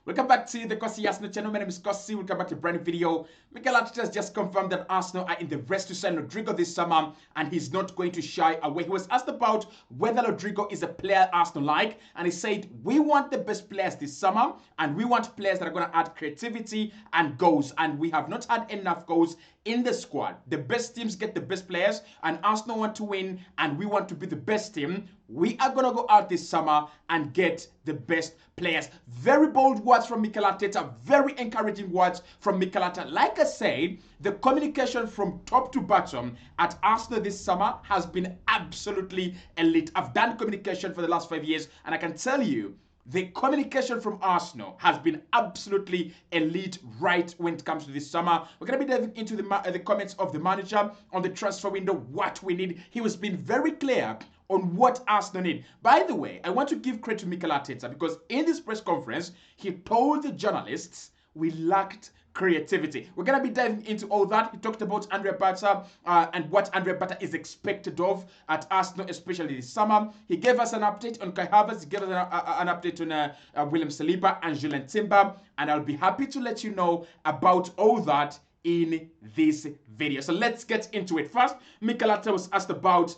Welcome back to the Kossi Arsenal channel. My name is Kossi. Welcome back to a brand new video. Mikel Arteta has just confirmed that Arsenal are in the race to sign Rodrygo this summer, and he's not going to shy away. He was asked about whether Rodrygo is a player Arsenal like, and he said, "We want the best players this summer, and we want players that are going to add creativity and goals, and we have not had enough goals in the squad. The best teams get the best players, and Arsenal want to win, and we want to be the best team. We are going to go out this summer and get the best players." Very bold words from Mikel Arteta, very encouraging words from Mikel Arteta. Like I said, the communication from top to bottom at Arsenal this summer has been absolutely elite. I've done communication for the last 5 years, and I can tell you, the communication from Arsenal has been absolutely elite right when it comes to this summer. We're going to be diving into the comments of the manager on the transfer window, what we need. He has been very clear on what Arsenal need. By the way, I want to give credit to Mikel Arteta because in this press conference, he told the journalists we lacked creativity. We're going to be diving into all that. He talked about Andre Bata and what Andre Bata is expected of at Arsenal, especially this summer. He gave us an update on Kai Havertz. He gave us an update on William Saliba and Julian Timber. And I'll be happy to let you know about all that in this video. So let's get into it. First, Mikel Arteta was asked about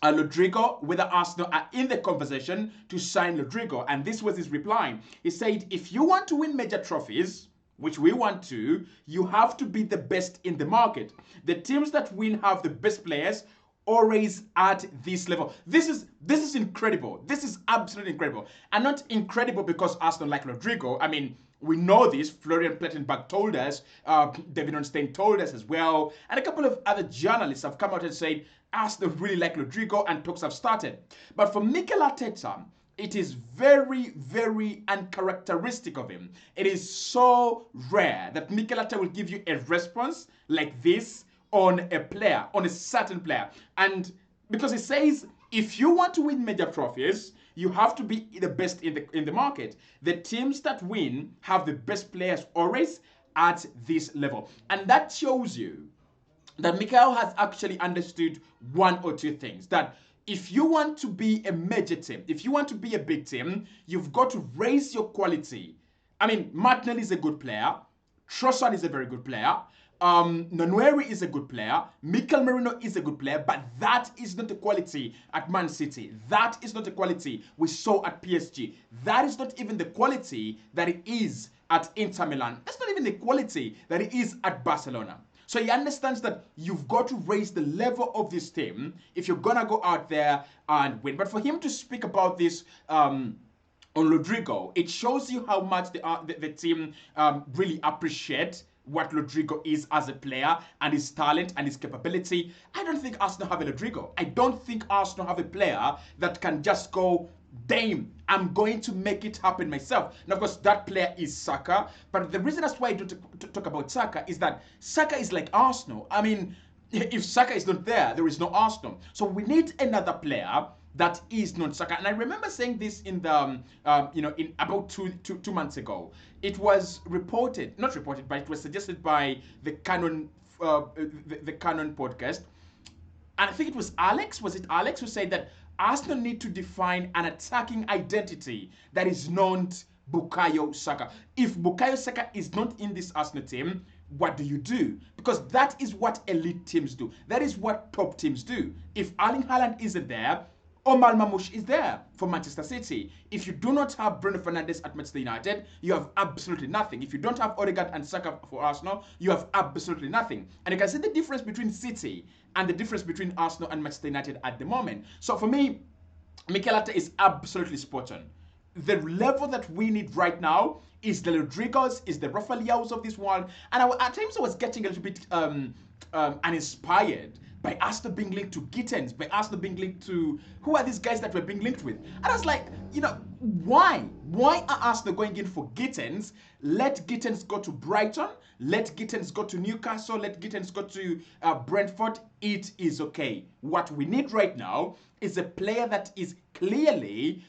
Rodrygo, whether Arsenal are in the conversation to sign Rodrygo. And this was his reply. He said, if you want to win major trophies, which we want to, you have to be the best in the market. The teams that win have the best players always at this level. This is incredible. This is absolutely incredible. And not incredible because Arsenal like Rodrygo. I mean, we know this. Florian Plettenberg told us, David Ornstein told us as well, and a couple of other journalists have come out and said Arsenal really like Rodrygo and talks have started. But for Mikel Arteta, it is very, very uncharacteristic of him. It is so rare that Mikel Arteta will give you a response like this on a player, on a certain player. And because he says, if you want to win major trophies, you have to be the best in the market. The teams that win have the best players always at this level. And that shows you that Mikel has actually understood one or two things. That if you want to be a major team, if you want to be a big team, you've got to raise your quality. I mean, Martinelli is a good player. Trossard is a very good player. Nwaneri is a good player. Mikel Merino is a good player, but that is not the quality at Man City. That is not the quality we saw at PSG. That is not even the quality that it is at Inter Milan. That's not even the quality that it is at Barcelona. So he understands that you've got to raise the level of this team if you're going to go out there and win. But for him to speak about this on Rodrygo, it shows you how much the team really appreciate what Rodrygo is as a player and his talent and his capability. I don't think Arsenal have a Rodrygo. I don't think Arsenal have a player that can just go, damn, I'm going to make it happen myself. And of course, that player is Saka. But the reason that's why I don't talk about Saka is that Saka is like Arsenal. I mean, if Saka is not there, there is no Arsenal. So we need another player that is not Saka. And I remember saying this in the, in about two months ago. It was reported, not reported, but it was suggested by the Canon podcast. And I think it was Alex. Was it Alex who said that Arsenal need to define an attacking identity that is not Bukayo Saka. If Bukayo Saka is not in this Arsenal team, what do you do? Because that is what elite teams do. That is what top teams do. If Erling Haaland isn't there, Omar Mamouche is there for Manchester City. If you do not have Bruno Fernandes at Manchester United, you have absolutely nothing. If you don't have Odegaard and Saka for Arsenal, you have absolutely nothing. And you can see the difference between City and the difference between Arsenal and Manchester United at the moment. So for me, Mikel Arteta is absolutely spot on. The level that we need right now is the Rodrigos, is the Rafaeliaos of this world. And at times I was getting a little bit uninspired by Arsenal being linked to Gittens, by Arsenal being linked to, who are these guys that we're being linked with? And I was like, why? Why are Arsenal going in for Gittens? Let Gittens go to Brighton, let Gittens go to Newcastle, let Gittens go to Brentford. It is okay. What we need right now is a player that is clearly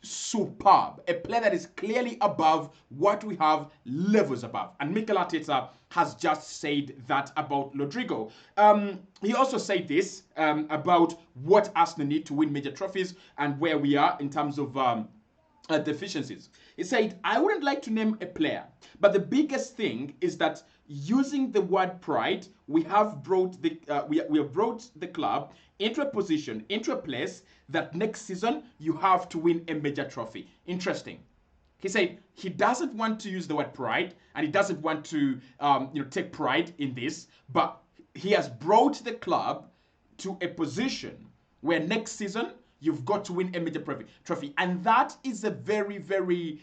superb, a player that is clearly above what we have, levels above. And Mikel Arteta has just said that about Rodrygo. He also said this about what Arsenal need to win major trophies and where we are in terms of deficiencies. He said, I wouldn't like to name a player, but the biggest thing is that using the word pride, we have brought we have brought the club into a position, into a place that next season you have to win a major trophy. Interesting. He said he doesn't want to use the word pride and he doesn't want to take pride in this, but he has brought the club to a position where next season you've got to win a major trophy. And that is a very, very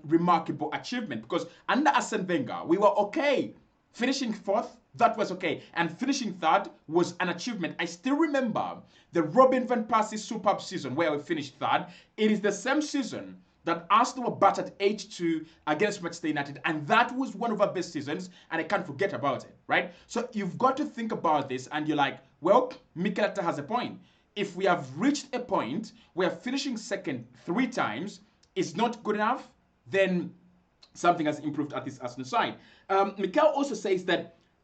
remarkable achievement because under Arsene Wenger, we were okay. Finishing fourth, that was okay. And finishing third was an achievement. I still remember the Robin van Persie superb season where we finished third. It is the same season that Arsenal were battered 8-2 against Manchester United, and that was one of our best seasons, and I can't forget about it, right? So you've got to think about this, and you're like, well, Mikel has a point. If we have reached a point where finishing second 3 times is not good enough, then something has improved at this Arsenal side. Mikel also says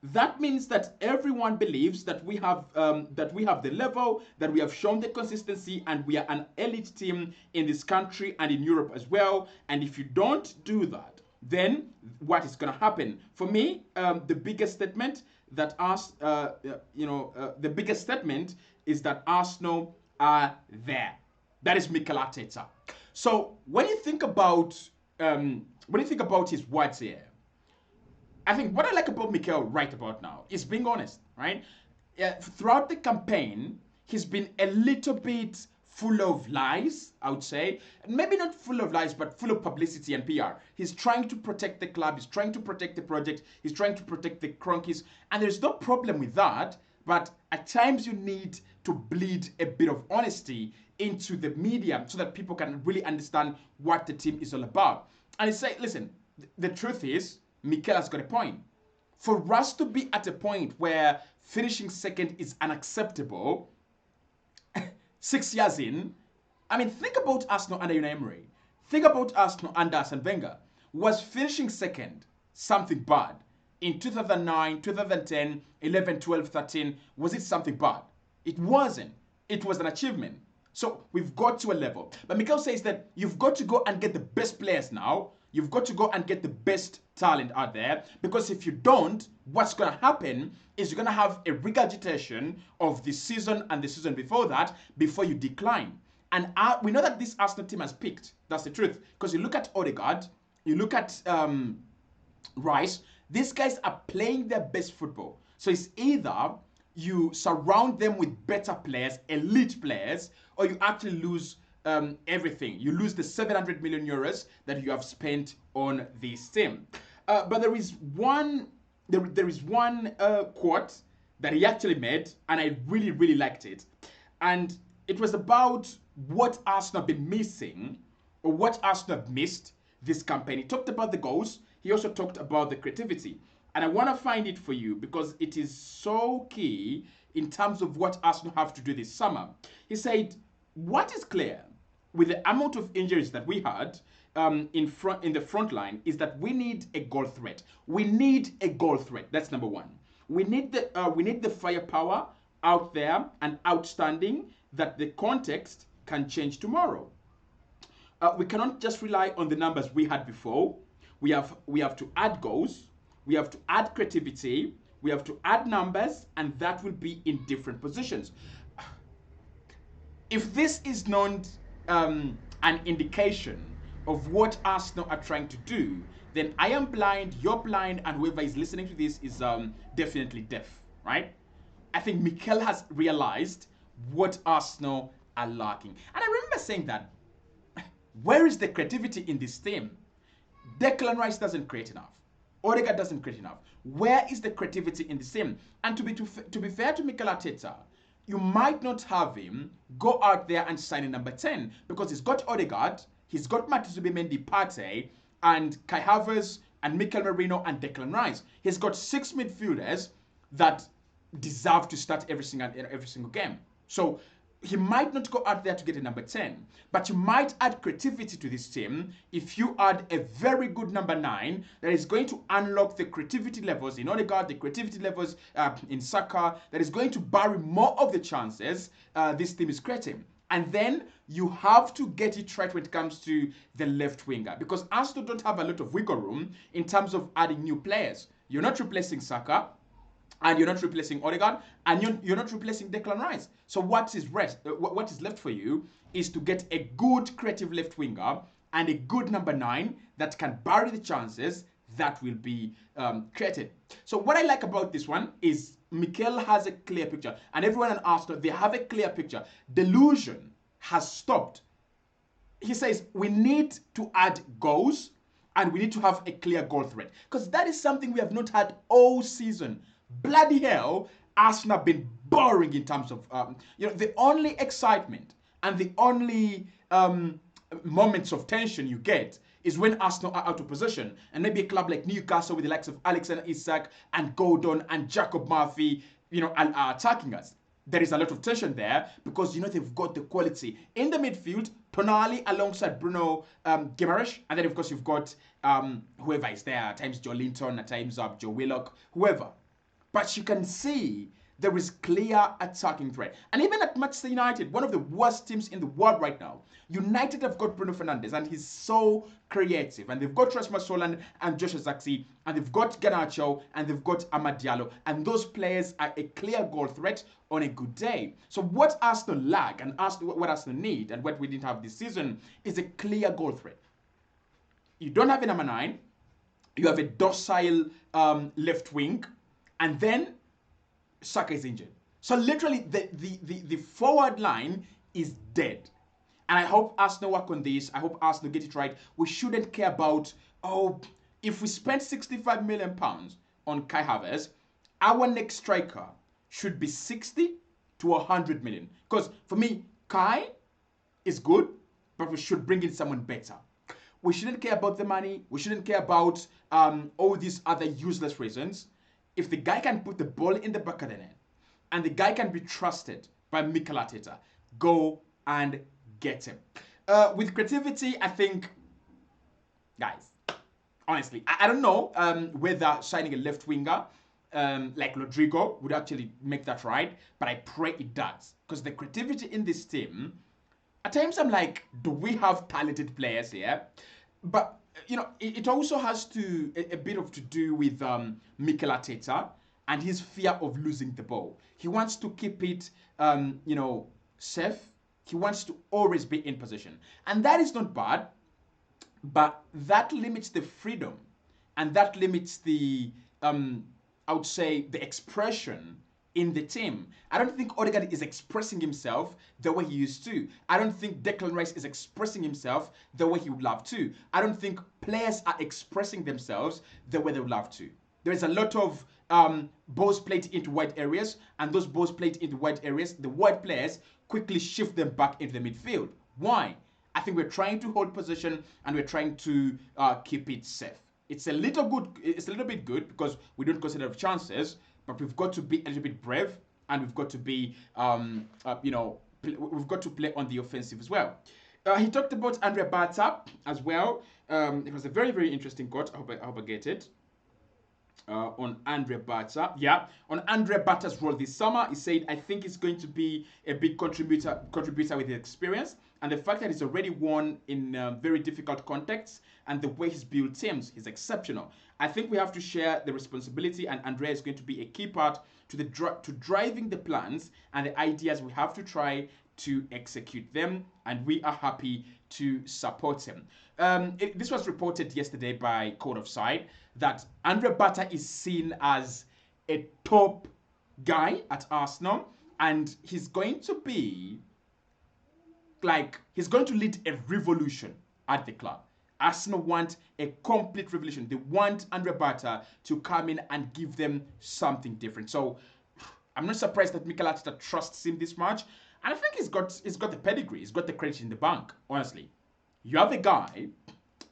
that means that everyone believes that we have the level, that we have shown the consistency, and we are an elite team in this country and in Europe as well. And if you don't do that, then what is going to happen? For me, the biggest statement that the biggest statement is that Arsenal are there. That is Mikel Arteta. So when you think about his words here, I think what I like about Mikel right about now is being honest, right? Throughout the campaign, he's been a little bit full of lies, I would say. Maybe not full of lies, but full of publicity and PR. He's trying to protect the club. He's trying to protect the project. He's trying to protect the Cronkies. And there's no problem with that. But at times you need to bleed a bit of honesty into the media so that people can really understand what the team is all about. And he say, listen, the truth is, Mikel has got a point. For us to be at a point where finishing second is unacceptable, 6 years in, I mean, think about Arsenal under Unai Emery. Think about Arsenal under Arsene Wenger. Was finishing second something bad? In 2009, 2010, 11, 12, 13, was it something bad? It wasn't. It was an achievement. So we've got to a level. But Mikel says that you've got to go and get the best players now. You've got to go and get the best talent out there, because if you don't, what's going to happen is you're going to have a regurgitation of the season and the season before that before you decline. And we know that this Arsenal team has peaked. That's the truth. Because you look at Odegaard, you look at Rice, these guys are playing their best football. So it's either you surround them with better players, elite players, or you actually lose everything. You lose the 700 million euros that you have spent on this team. But there is one quote that he actually made, and I really, really liked it. And it was about what Arsenal have been missing, or what Arsenal have missed this campaign. He talked about the goals. He also talked about the creativity. And I want to find it for you because it is so key in terms of what Arsenal have to do this summer. He said, what is clear with the amount of injuries that we had in the front line is that we need a goal threat. We need a goal threat. That's number one. We need the firepower out there and outstanding that the context can change tomorrow. We cannot just rely on the numbers we had before. We have to add goals. We have to add creativity. We have to add numbers, and that will be in different positions. If this is not an indication of what Arsenal are trying to do, then I am blind, you're blind, and whoever is listening to this is definitely deaf, right? I think Mikel has realized what Arsenal are lacking. And I remember saying that, where is the creativity in this team? Declan Rice doesn't create enough. Odegaard doesn't create enough. Where is the creativity in this team? And to be fair to Mikel Arteta, you might not have him go out there and sign a number 10 because he's got Odegaard, he's got Matheus Zubimendi, Partey, and Kai Havertz, and Mikel Merino, and Declan Rice. He's got 6 midfielders that deserve to start every single game. So he might not go out there to get a number 10, but you might add creativity to this team if you add a very good number 9 that is going to unlock the creativity levels in Odegaard, the creativity levels in Saka, that is going to bury more of the chances this team is creating. And then you have to get it right when it comes to the left winger, because Arsenal don't have a lot of wiggle room in terms of adding new players. You're not replacing Saka, and you're not replacing Odegaard, and you're not replacing Declan Rice. So what is left for you is to get a good creative left winger and a good number 9 that can bury the chances that will be created. So what I like about this one is Mikel has a clear picture, and everyone in Arsenal, they have a clear picture. Delusion has stopped. He says we need to add goals and we need to have a clear goal threat, because that is something we have not had all season. Bloody hell, Arsenal have been boring in terms of the only excitement and the only moments of tension you get is when Arsenal are out of possession, and maybe a club like Newcastle with the likes of Alexander Isak and Gordon and Jacob Murphy, are attacking us. There is a lot of tension there because they've got the quality in the midfield. Tonali alongside Bruno Guimaraes, and then of course you've got whoever is there. At times Joe Linton, at times Joe Willock, whoever. But you can see there is clear attacking threat. And even at Manchester United, one of the worst teams in the world right now, United have got Bruno Fernandes, and he's so creative. And they've got Rasmus Hojlund and Joshua Zirkzee, and they've got Garnacho, and they've got Amad Diallo. And those players are a clear goal threat on a good day. So what Arsenal lack, and what Arsenal need, and what we didn't have this season, is a clear goal threat. You don't have a number 9. You have a docile left wing, and then Saka is injured. So literally the forward line is dead. And I hope Arsenal work on this. I hope Arsenal get it right. We shouldn't care about, if we spend £65 million on Kai Havertz, our next striker should be 60 to 100 million. Because for me, Kai is good, but we should bring in someone better. We shouldn't care about the money. We shouldn't care about all these other useless reasons. If the guy can put the ball in the back of the net and the guy can be trusted by Mikel Arteta, go and get him. With creativity, I think, guys, honestly, I don't know whether signing a left winger like Rodrygo would actually make that right, but I pray it does. Because the creativity in this team, at times I'm like, do we have talented players here? But it also has a bit to do with Mikel Arteta and his fear of losing the ball. He wants to keep it, safe. He wants to always be in position. And that is not bad, but that limits the freedom, and that limits the, I would say, the expression in the team. I don't think Odegaard is expressing himself the way he used to. I don't think Declan Rice is expressing himself the way he would love to. I don't think players are expressing themselves the way they would love to. There is a lot of balls played into wide areas, and those balls played into wide areas, the wide players quickly shift them back into the midfield. Why? I think we're trying to hold position and we're trying to keep it safe. It's a little bit good because we don't consider chances, but we've got to be a little bit brave, and we've got to be, we've got to play on the offensive as well. He talked about Andre Bata as well. It was a very, very interesting quote. I hope I get it. On Andre Bata. Yeah, on Andre Bata's role this summer, he said, I think he's going to be a big contributor with his experience, and the fact that he's already won in very difficult contexts, and the way he's built teams is exceptional. I think we have to share the responsibility, and Andre is going to be a key part to driving the plans and the ideas. We have to try to execute them, and we are happy to support him. This was reported yesterday by Code of Side that Andre Bata is seen as a top guy at Arsenal, and he's going to be he's going to lead a revolution at the club. Arsenal want a complete revolution. They want Andre Bata to come in and give them something different. So I'm not surprised that Mikel Arteta trusts him this much. And I think he's got the pedigree. He's got the credit in the bank, honestly. You have a guy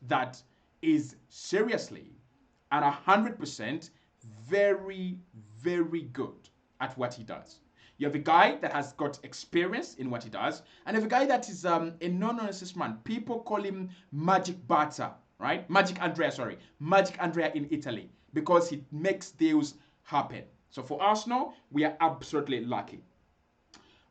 that is seriously and 100% very, very good at what he does. You have a guy that has got experience in what he does, and you have a guy that is a no-nonsense man. People call him Magic Bata, right? Magic Andrea in Italy, because he makes deals happen. So for Arsenal, we are absolutely lucky.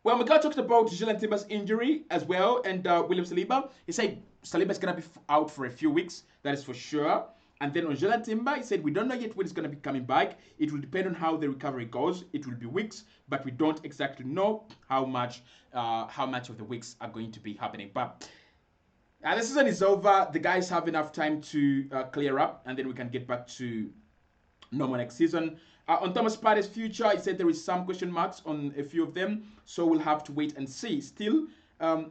Well, Mikel talked about Julian Timber's injury as well, and William Saliba. He said Saliba is going to be out for a few weeks, that is for sure. And then on Julian Timber, he said we don't know yet when he's going to be coming back. It will depend on how the recovery goes. It will be weeks, but we don't exactly know how much of the weeks are going to be happening. But the season is over. The guys have enough time to clear up, and then we can get back to normal next season. On Thomas Partey's future, he said there is some question marks on a few of them, so we'll have to wait and see. Still,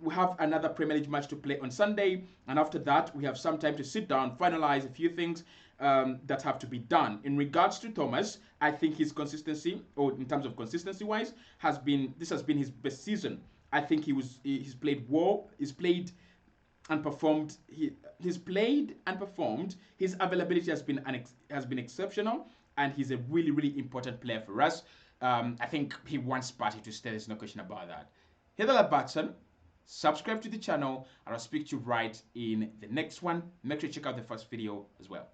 we have another Premier League match to play on Sunday, and after that, we have some time to sit down, finalize a few things that have to be done. In regards to Thomas, I think his consistency, or in terms of consistency-wise, has been his best season. I think he's played well. He's played and performed. He's played and performed. His availability has been exceptional, and he's a really, really important player for us. I think he wants Partey to stay. There's no question about that. Hit that button, subscribe to the channel, and I'll speak to you right in the next one. Make sure you check out the first video as well.